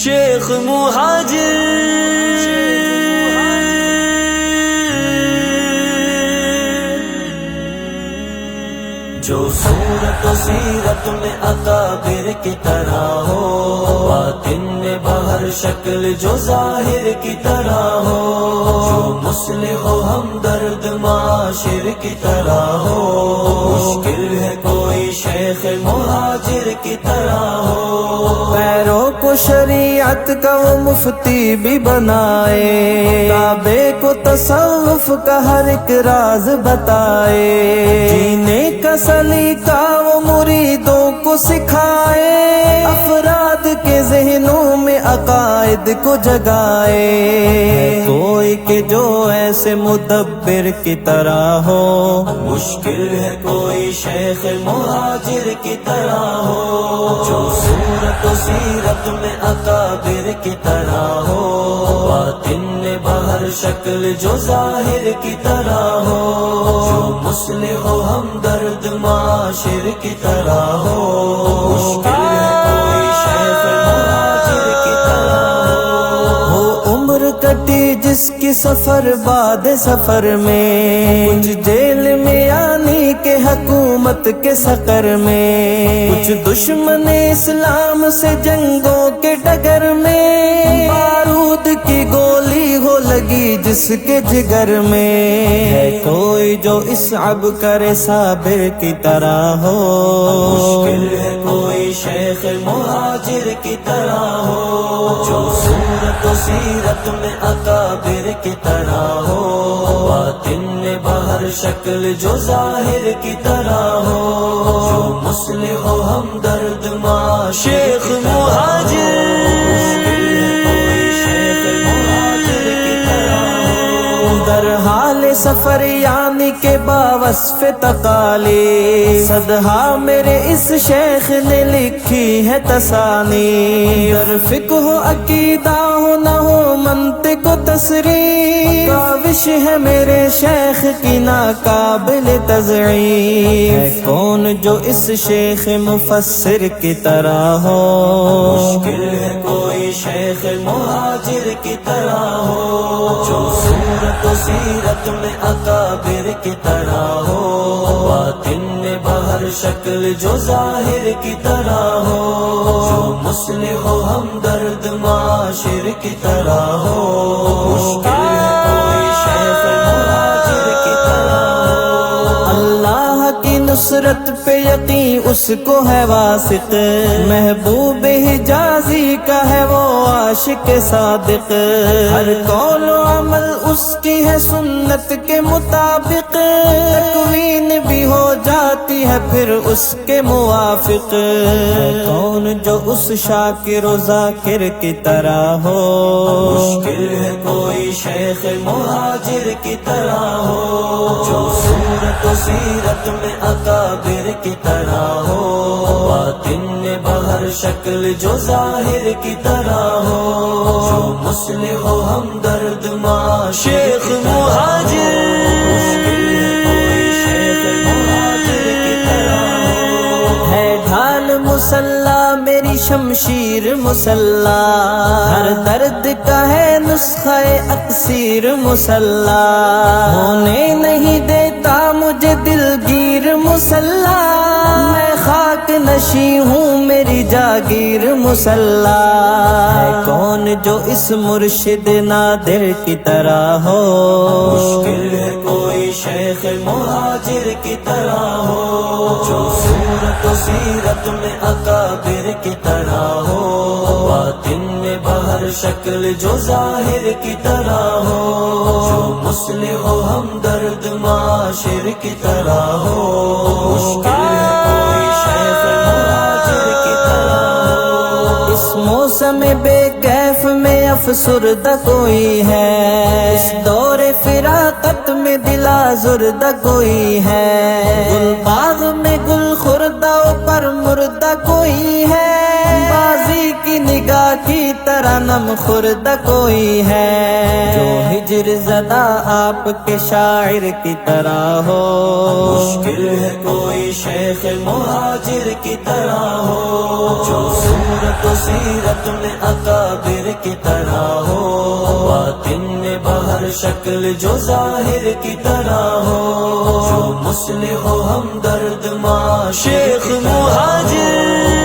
شیخ مہاجر جو صورت و سیرت میں اکابر کی طرح ہو، باطن میں بہر شکل جو ظاہر کی طرح ہو، جو مصلح و ہمدرد معاشر کی طرح ہو، مشکل ہے کوئی شیخ مہاجر کی طرح ہو۔ پیروں کو شریعت کا وہ مفتی بھی بنائے، کعبے کو تصوف کا ہر ایک راز بتائے، جینے کا سلیقہ وہ مریدوں کو سکھائے، افراد کے ذہنوں میں عقائد کو جگائے۔ کوئی کہ جو ایسے مدبر کی طرح ہو، مشکل ہے کوئی شیخ مہاجر کی طرح ہو، جو صورت و سیرت میں اکابر کی طرح ہو، باطن میں بہر شکل جو ظاہر کی طرح ہو، جو مصلح و ہمدرد معاشر کی طرح ہو، مشکل ہے کوئی شیخ مہاجر کی طرح ہو۔ عمر کٹی جس کی سفر بعد سفر میں، کچھ جیل میں یعنی کہ حکومت کے سقر میں، کچھ دشمن اسلام سے جنگوں کے ڈگر میں، بارود کی گولی ہو لگی جس کے جگر میں، ہے کوئی جو اصعب کرے صابر کی طرح ہو، مشکل ہے کوئی شیخ مہاجر کی طرح ہو، جو صورت و سیرت میں اکابر کی طرح ہو، باطن میں بہر شکل جو ظاہر کی طرح ہو، جو مصلح و ہمدرد معاشر شیخ مہاجر در حال سفر یعنی کہ باوصف تقالی، صدہا میرے اس شیخ نے لکھی ہے تصانی، در فقہ ہو عقیدہ ہو نہ ہو منطق و تصریف، کاوش ہے میرے شیخ کی ناقابل تضعیف، ہے کون جو اس شیخ مفسر کی طرح ہو، مشکل ہے کوئی شیخ مہاجر کی طرح ہو، جو صورت و سیرت میں اکابر کی طرح ہو، باطن میں بہر شکل جو ظاہر کی طرح ہو، جو مصلح و ہمدرد معاشر کی طرح ہو، مشکل ہے کوئی شیخ مہاجر کی طرح ہو۔ اللہ کی نصرت پہ یقین اس کو ہے واثق، محبوب حجازی کا ہے وہ عاشق صادق، ہر قول و عمل اس کی ہے سنت کے مطابق، تکوین بھی ہو جاتی ہے پھر اس کے موافق، کون جو اس شاکر و ذاکر کی طرح ہو، مشکل ہے کوئی شیخ مہاجر کی طرح ہو، جو صورت و سیرت میں اکابر کی طرح ہو، باطن میں بہر شکل جو ظاہر کی طرح ہو، جو مصلح و ہمدرد معاشر شیخ مہاجر ہے ڈھال مسلح میری شمشیر مسلح، ہر درد کا ہے نسخہ اکسیر مسلح، ہونے نہیں دیتا مجھے دلگیر مسلح، میں خاک نشی ہوں میری جاگیر مسلح، ہے کون جو اس مرشد نادر کی طرح ہو، مشکل ہے کوئی شیخ مہاجر کی طرح ہو، جو صورت و سیرت میں اکابر کی طرح ہو، باطن میں بہر شکل جو ظاہر کی طرح ہو، جو مصلح و ہمدرد معاشر کی طرح ہو، مشکل ہے کوئی شیخ مہاجر کی طرح ہو۔ اس موسم بے کیف میں افسردہ کوئی ہے، اس دور فراقت میں دل آزردہ کوئی ہے، گل باغ میں گل خوردہ پر مردہ کوئی ہے، بازی کی نگاہ کی طرح صنم خرد کوئی ہے جو ہجر زدہ آپ کے شاعر کی طرح ہو مشکل ہے کوئی شیخ مہاجر کی طرح ہو جو صورت و سیرت میں اکابر کی طرح ہو باطن میں بہر شکل جو ظاہر کی طرح ہو جو مصلح و ہمدرد معاشر شیخ مہاجر